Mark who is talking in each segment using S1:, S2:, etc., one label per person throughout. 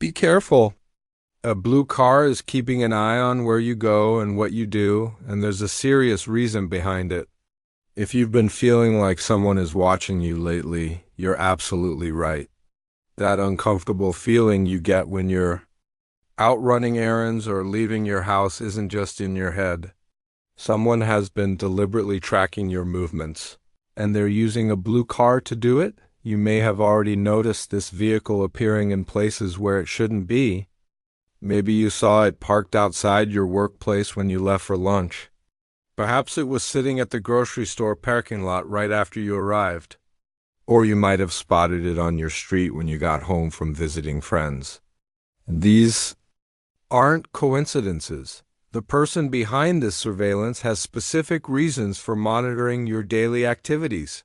S1: Be careful. A blue car is keeping an eye on where you go and what you do, and there's a serious reason behind it. If you've been feeling like someone is watching you lately, you're absolutely right. That uncomfortable feeling you get when you're out running errands or leaving your house isn't just in your head. Someone has been deliberately tracking your movements, and they're using a blue car to do it. You may have already noticed this vehicle appearing in places where it shouldn't be. Maybe you saw it parked outside your workplace when you left for lunch. Perhaps it was sitting at the grocery store parking lot right after you arrived. Or you might have spotted it on your street when you got home from visiting friends. These aren't coincidences. The person behind this surveillance has specific reasons for monitoring your daily activities.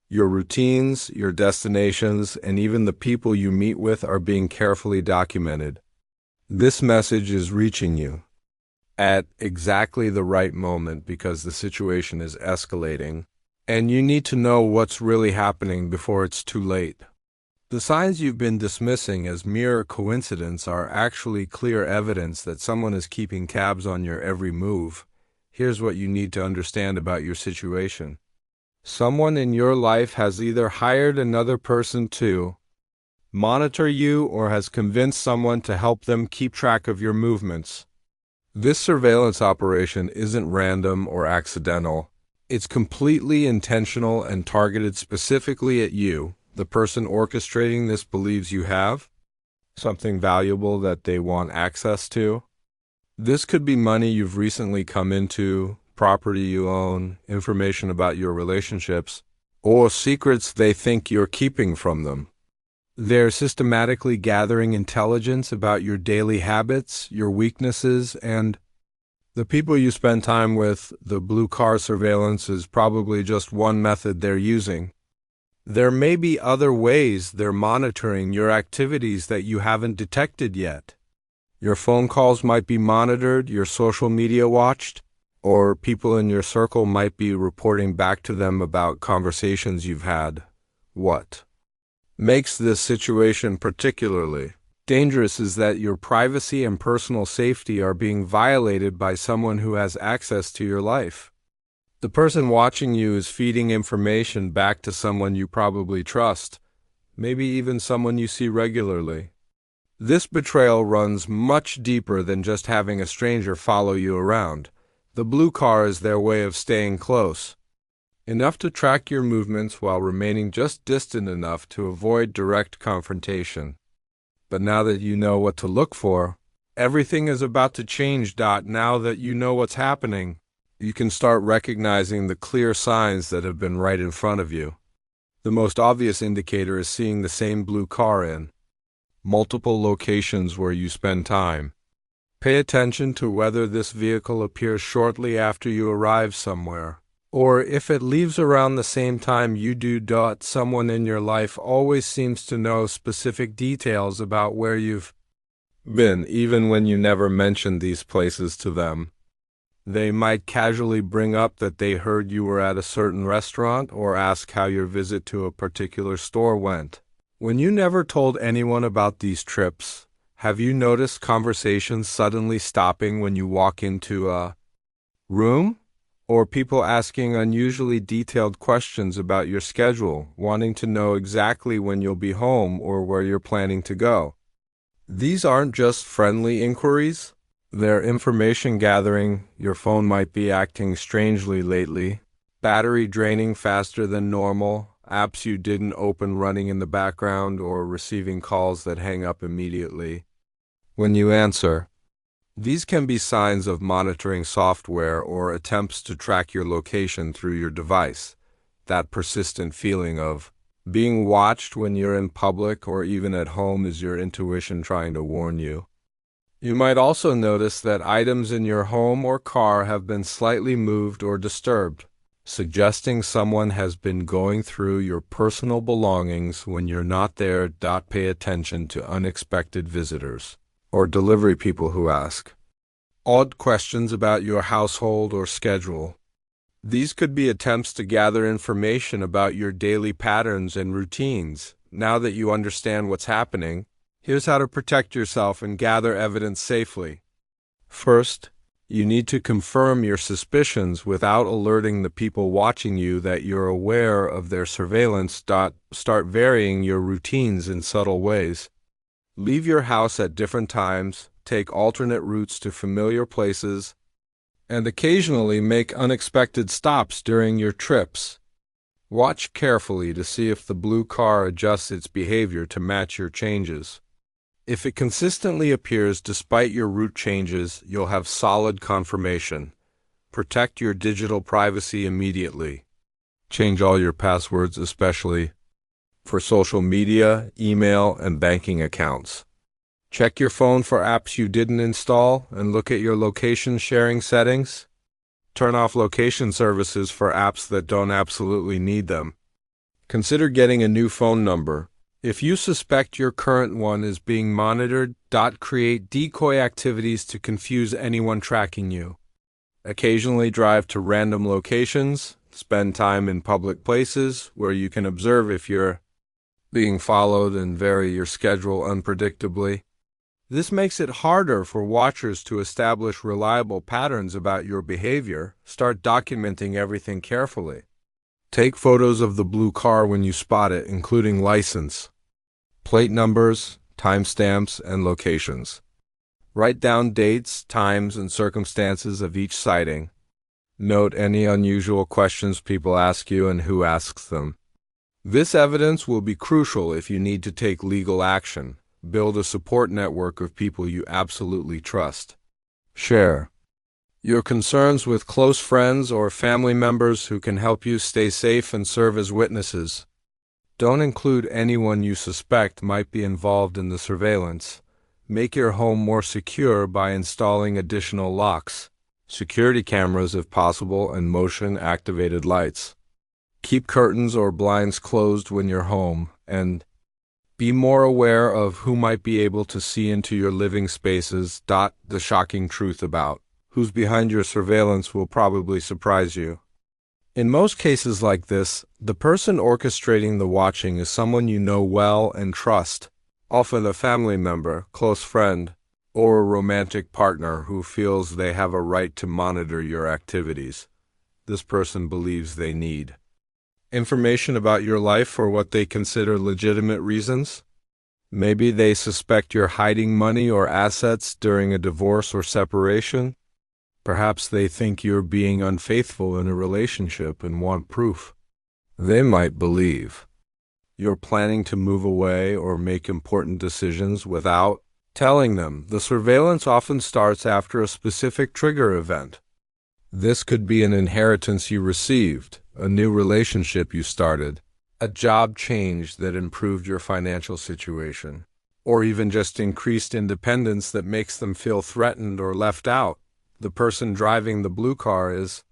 S1: Your routines, your destinations, and even the people you meet with are being carefully documented. This message is reaching you at exactly the right moment because the situation is escalating, and you need to know what's really happening before it's too late. The signs you've been dismissing as mere coincidence are actually clear evidence that someone is keeping tabs on your every move. Here's what you need to understand about your situation. Someone in your life has either hired another person to monitor you or has convinced someone to help them keep track of your movements. This surveillance operation isn't random or accidental. It's completely intentional and targeted specifically at you. The person orchestrating this believes you have something valuable that they want access to. This could be money you've recently come into, property you own, information about your relationships, or secrets they think you're keeping from them. They're systematically gathering intelligence about your daily habits, your weaknesses, and the people you spend time with. The blue car surveillance is probably just one method they're using. There may be other ways they're monitoring your activities that you haven't detected yet. Your phone calls might be monitored, your social media watched, or people in your circle might be reporting back to them about conversations you've had. What makes this situation particularly dangerous is that your privacy and personal safety are being violated by someone who has access to your life. The person watching you is feeding information back to someone you probably trust, maybe even someone you see regularly. This betrayal runs much deeper than just having a stranger follow you around. The blue car is their way of staying close, enough to track your movements while remaining just distant enough to avoid direct confrontation. But now that you know what to look for, everything is about to change. Now that you know what's happening, you can start recognizing the clear signs that have been right in front of you. The most obvious indicator is seeing the same blue car in multiple locations where you spend time. Pay attention to whether this vehicle appears shortly after you arrive somewhere, or if it leaves around the same time you do. Someone in your life always seems to know specific details about where you've been, even when you never mention these places to them. They might casually bring up that they heard you were at a certain restaurant or ask how your visit to a particular store went. When you never told anyone about these trips, have you noticed conversations suddenly stopping when you walk into a room? Or people asking unusually detailed questions about your schedule, wanting to know exactly when you'll be home or where you're planning to go? These aren't just friendly inquiries. They're information gathering. Your phone might be acting strangely lately, battery draining faster than normal, apps you didn't open running in the background, or receiving calls that hang up immediately when you answer. These can be signs of monitoring software or attempts to track your location through your device. That persistent feeling of being watched when you're in public or even at home is your intuition trying to warn you. You might also notice that items in your home or car have been slightly moved or disturbed, suggesting someone has been going through your personal belongings when you're not there. Pay attention to unexpected visitors or delivery people who ask odd questions about your household or schedule. These could be attempts to gather information about your daily patterns and routines. Now that you understand what's happening, Here's how to protect yourself and gather evidence safely. First, you need to confirm your suspicions without alerting the people watching you that you're aware of their surveillance. Start varying your routines in subtle ways. Leave your house at different times, take alternate routes to familiar places, and occasionally make unexpected stops during your trips. Watch carefully to see if the blue car adjusts its behavior to match your changes. If it consistently appears despite your route changes, you'll have solid confirmation. Protect your digital privacy immediately. Change all your passwords, especially for social media, email, and banking accounts. Check your phone for apps you didn't install and look at your location sharing settings. Turn off location services for apps that don't absolutely need them. Consider getting a new phone number. If you suspect your current one is being monitored, create decoy activities to confuse anyone tracking you. Occasionally drive to random locations, spend time in public places where you can observe if you're being followed, and vary your schedule unpredictably. This makes it harder for watchers to establish reliable patterns about your behavior. Start documenting everything carefully. Take photos of the blue car when you spot it, including license, plate numbers, timestamps, and locations. Write down dates, times, and circumstances of each sighting. Note any unusual questions people ask you and who asks them. This evidence will be crucial if you need to take legal action. Build a support network of people you absolutely trust. Share your concerns with close friends or family members who can help you stay safe and serve as witnesses. Don't include anyone you suspect might be involved in the surveillance. Make your home more secure by installing additional locks, security cameras if possible, and motion-activated lights. Keep curtains or blinds closed when you're home, and be more aware of who might be able to see into your living spaces. The shocking truth about who's behind your surveillance will probably surprise you. In most cases like this, the person orchestrating the watching is someone you know well and trust, often a family member, close friend, or a romantic partner who feels they have a right to monitor your activities. This person believes they need information about your life for what they consider legitimate reasons. Maybe they suspect you're hiding money or assets during a divorce or separation. Perhaps they think you're being unfaithful in a relationship and want proof. They might believe you're planning to move away or make important decisions without telling them. The surveillance often starts after a specific trigger event. This could be an inheritance you received, a new relationship you started, a job change that improved your financial situation, or even just increased independence that makes them feel threatened or left out. The person driving the blue car is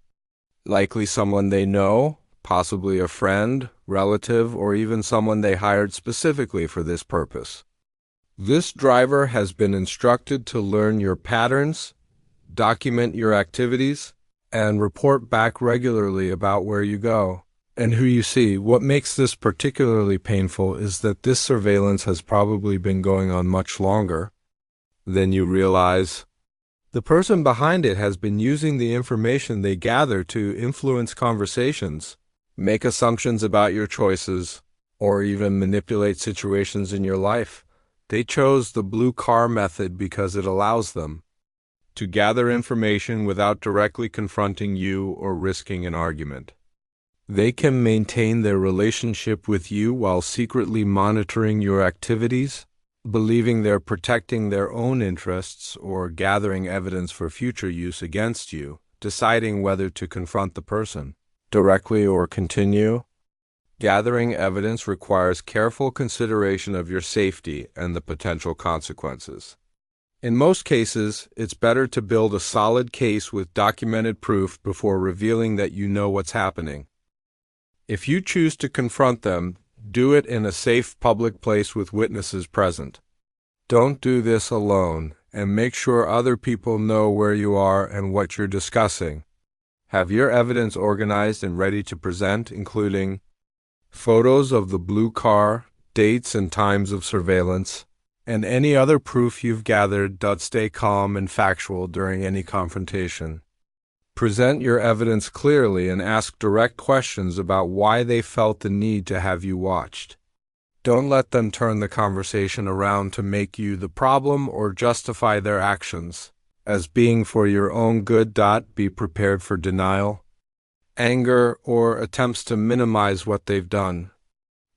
S1: likely someone they know, possibly a friend, relative, or even someone they hired specifically for this purpose. This driver has been instructed to learn your patterns, document your activities, and report back regularly about where you go and who you see. What makes this particularly painful is that this surveillance has probably been going on much longer than you realize. The person behind it has been using the information they gather to influence conversations, make assumptions about your choices, or even manipulate situations in your life. They chose the blue car method because it allows them to gather information without directly confronting you or risking an argument. They can maintain their relationship with you while secretly monitoring your activities, believing they're protecting their own interests or gathering evidence for future use against you, deciding whether to confront the person directly or continue. Gathering evidence requires careful consideration of your safety and the potential consequences. In most cases, it's better to build a solid case with documented proof before revealing that you know what's happening. If you choose to confront them, do it in a safe public place with witnesses present. Don't do this alone, and make sure other people know where you are and what you're discussing. Have your evidence organized and ready to present, including photos of the blue car, dates and times of surveillance, and any other proof you've gathered. Stay calm and factual during any confrontation. Present your evidence clearly and ask direct questions about why they felt the need to have you watched. Don't let them turn the conversation around to make you the problem or justify their actions as being for your own good. Be prepared for denial, anger, or attempts to minimize what they've done.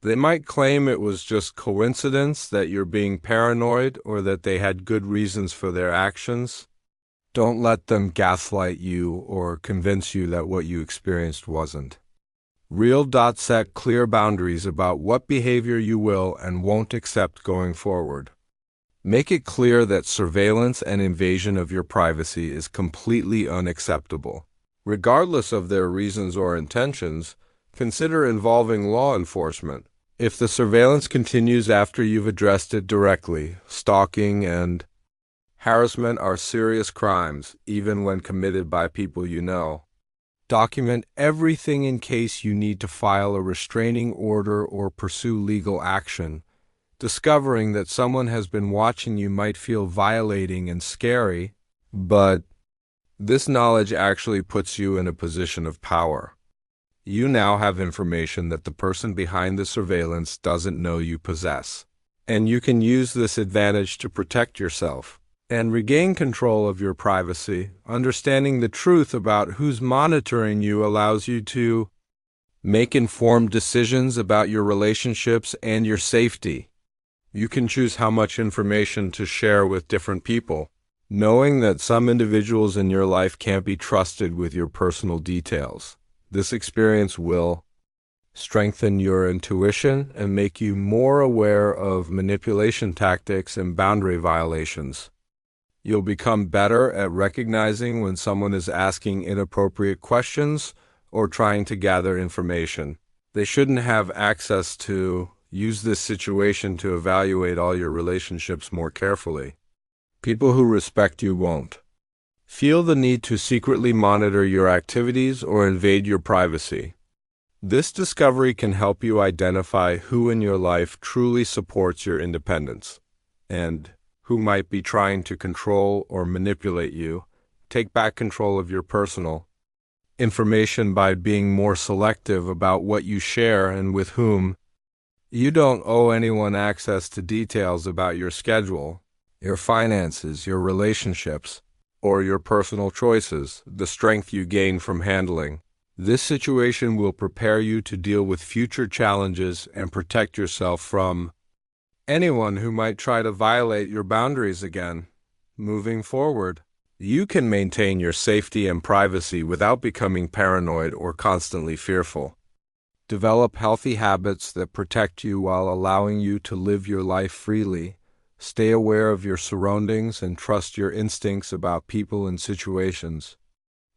S1: They might claim it was just coincidence, that you're being paranoid, or that they had good reasons for their actions. Don't let them gaslight you or convince you that what you experienced wasn't real. Set clear boundaries about what behavior you will and won't accept going forward. Make it clear that surveillance and invasion of your privacy is completely unacceptable. Regardless of their reasons or intentions, consider involving law enforcement. If the surveillance continues after you've addressed it directly, stalking and harassment are serious crimes, even when committed by people you know. Document everything in case you need to file a restraining order or pursue legal action. Discovering that someone has been watching you might feel violating and scary, but this knowledge actually puts you in a position of power. You now have information that the person behind the surveillance doesn't know you possess, and you can use this advantage to protect yourself and regain control of your privacy. Understanding the truth about who's monitoring you allows you to make informed decisions about your relationships and your safety. You can choose how much information to share with different people, knowing that some individuals in your life can't be trusted with your personal details. This experience will strengthen your intuition and make you more aware of manipulation tactics and boundary violations. You'll become better at recognizing when someone is asking inappropriate questions or trying to gather information. They shouldn't have access to. Use this situation to evaluate all your relationships more carefully. People who respect you won't feel the need to secretly monitor your activities or invade your privacy. This discovery can help you identify who in your life truly supports your independence and who might be trying to control or manipulate you. Take back control of your personal information by being more selective about what you share and with whom. You don't owe anyone access to details about your schedule, your finances, your relationships, or your personal choices. The strength you gain from handling this situation will prepare you to deal with future challenges and protect yourself from anyone who might try to violate your boundaries again. Moving forward, you can maintain your safety and privacy without becoming paranoid or constantly fearful. Develop healthy habits that protect you while allowing you to live your life freely. Stay aware of your surroundings and trust your instincts about people and situations.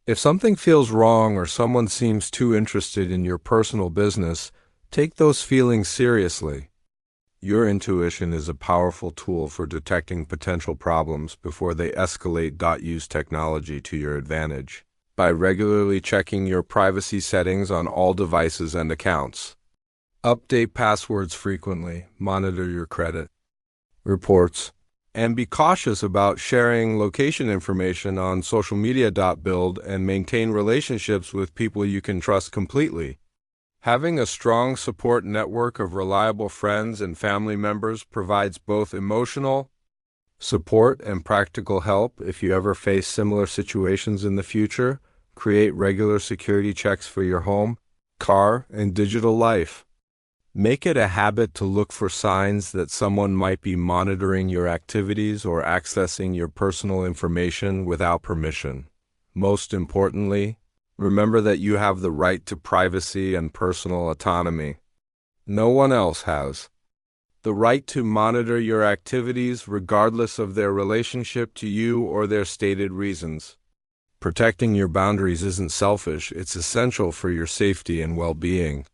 S1: If something feels wrong or someone seems too interested in your personal business, take those feelings seriously. Your intuition is a powerful tool for detecting potential problems before they escalate. Use technology to your advantage by regularly checking your privacy settings on all devices and accounts. Update passwords frequently, monitor your credit reports, and be cautious about sharing location information on social media. Build and maintain relationships with people you can trust completely. Having a strong support network of reliable friends and family members provides both emotional support and practical help if you ever face similar situations in the future. Create regular security checks for your home, car, and digital life. Make it a habit to look for signs that someone might be monitoring your activities or accessing your personal information without permission. Most importantly, remember that you have the right to privacy and personal autonomy. No one else has. The right to monitor your activities regardless of their relationship to you or their stated reasons. Protecting your boundaries isn't selfish, it's essential for your safety and well-being.